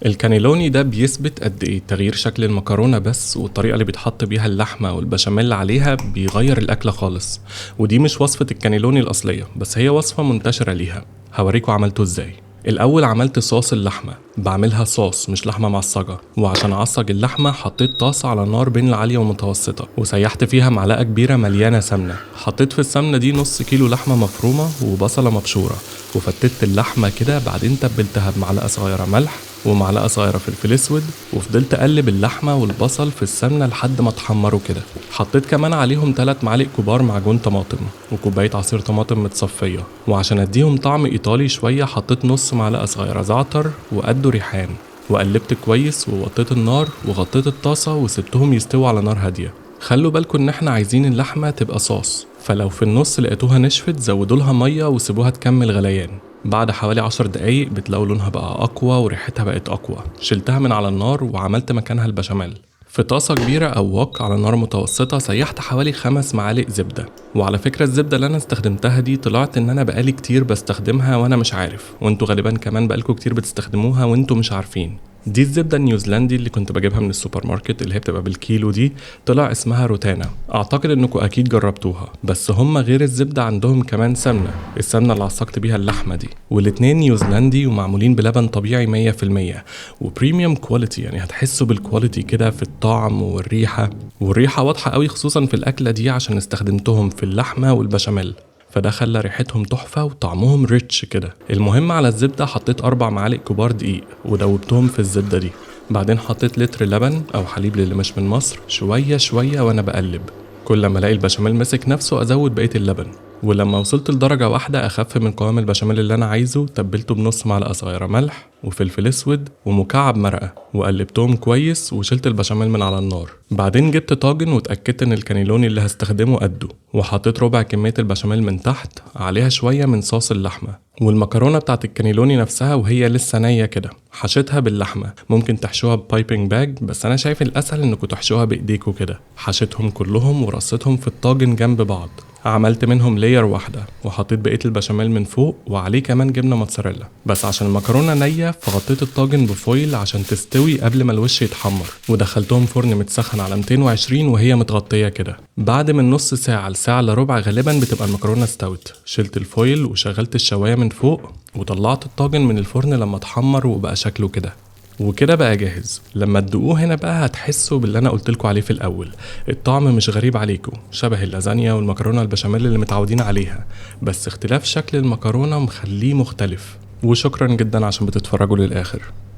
الكانيلوني ده بيثبت قد ايه تغيير شكل المكرونة بس، والطريقة اللي بيتحط بيها اللحمة والبشاميل عليها بيغير الأكلة خالص. ودي مش وصفة الكانيلوني الأصلية، بس هي وصفة منتشرة ليها. هوريكم عملته ازاي. الأول عملت صوص اللحمة، بعملها صوص مش لحمة معصجة، وعشان أعصج اللحمة حطيت طاسة على نار بين العالية والمتوسطة، وسيحت فيها معلقة كبيرة مليانة سمنة. حطيت في السمنة دي نص كيلو لحمة مفرومة وبصلة مبشورة، وفتت اللحمة كده. بعدين تبلتها بمعلقة صغيرة ملح ومعلقة صغيرة فلفل اسود، وفضلت اقلب اللحمة والبصل في السمنة لحد ما اتحمروا كده. حطيت كمان عليهم 3 معالق كبار معجون طماطم وكوباية عصير طماطم متصفية، وعشان اديهم طعم ايطالي شوية حطيت نص معلقة صغيرة زعتر وقده ريحان، وقلبت كويس ووطيت النار وغطيت الطاسة وسبتهم يستووا على نار هادية. خلوا بالكم ان احنا عايزين اللحمة تبقى صوص، فلو في النص لقيتوها نشفت زودولها مية وسيبوها تكمل غليان. بعد حوالي 10 دقايق بتلاقوا لونها بقى أقوى وريحتها بقت أقوى. شلتها من على النار وعملت مكانها البشاميل. في طاسة كبيرة أو وok على نار متوسطة سيحت حوالي 5 معالق زبدة. وعلى فكرة الزبدة اللي أنا استخدمتها دي طلعت إن أنا بقالي كتير بستخدمها وأنا مش عارف، وانتوا غالبا كمان بقالكوا كتير بتستخدموها وانتوا مش عارفين. دي الزبدة النيوزيلندي اللي كنت بجيبها من السوبر ماركت، اللي هي بتبقى بالكيلو دي. طلع اسمها روتانا. اعتقد انكم اكيد جربتوها، بس هم غير الزبدة عندهم كمان سمنة، السمنة اللي عصقت بيها اللحمة دي. والاتنين نيوزيلندي ومعمولين بلبن طبيعي 100%، وبريميوم كواليتي. يعني هتحسوا بالكواليتي كده في الطعم والريحة واضحة قوي، خصوصا في الأكلة دي عشان استخدمتهم في اللحمة والبشاميل، فده خلى ريحتهم تحفة وطعمهم ريتش كده. المهم على الزبدة حطيت 4 معالق كبار دقيق ودوبتهم في الزبدة دي. بعدين حطيت لتر لبن أو حليب للي مش من مصر، شوية شوية وأنا بقلب. كل ما الاقي البشاميل مسك نفسه ازود بقية اللبن. ولما وصلت لدرجة واحدة اخف من قوام البشاميل اللي انا عايزه، تبلته بنص معلقة صغيرة ملح وفلفل اسود ومكعب مرقة، وقلبتهم كويس وشلت البشاميل من على النار. بعدين جبت طاجن واتأكدت ان الكانيلوني اللي هستخدمه قده، وحطيت ربع كمية البشاميل من تحت عليها شوية من صوص اللحمة. والمكرونة بتاعت الكانيلوني نفسها وهي لسه نية كده حشيتها باللحمة. ممكن تحشوها ببايبنج باج، بس انا شايف الاسهل انكم تحشوها بايديكوا كده. حشيتهم كلهم ورصيتهم في الطاجن جنب بعض. عملت منهم لاير واحدة وحطيت بقية البشاميل من فوق، وعليه كمان جبنة موتزاريلا. بس عشان المكرونة نية فغطيت الطاجن بفويل عشان تستوي قبل ما الوش يتحمر، ودخلتهم فرن متسخن على 220 وهي متغطية كده. بعد من نص ساعة لساعة الا ربع غالبا بتبقى المكرونة استوت. شلت الفويل وشغلت الشواية من فوق، وطلعت الطاجن من الفرن لما اتحمر وبقى شكله كده. وكده بقى جاهز. لما تدوقوه هنا بقى هتحسوا باللي انا قلتلكوا عليه في الاول. الطعم مش غريب عليكم، شبه اللازانيا والمكرونه البشاميل اللي متعودين عليها، بس اختلاف شكل المكرونه مخليه مختلف. وشكرا جدا عشان بتتفرجوا للاخر.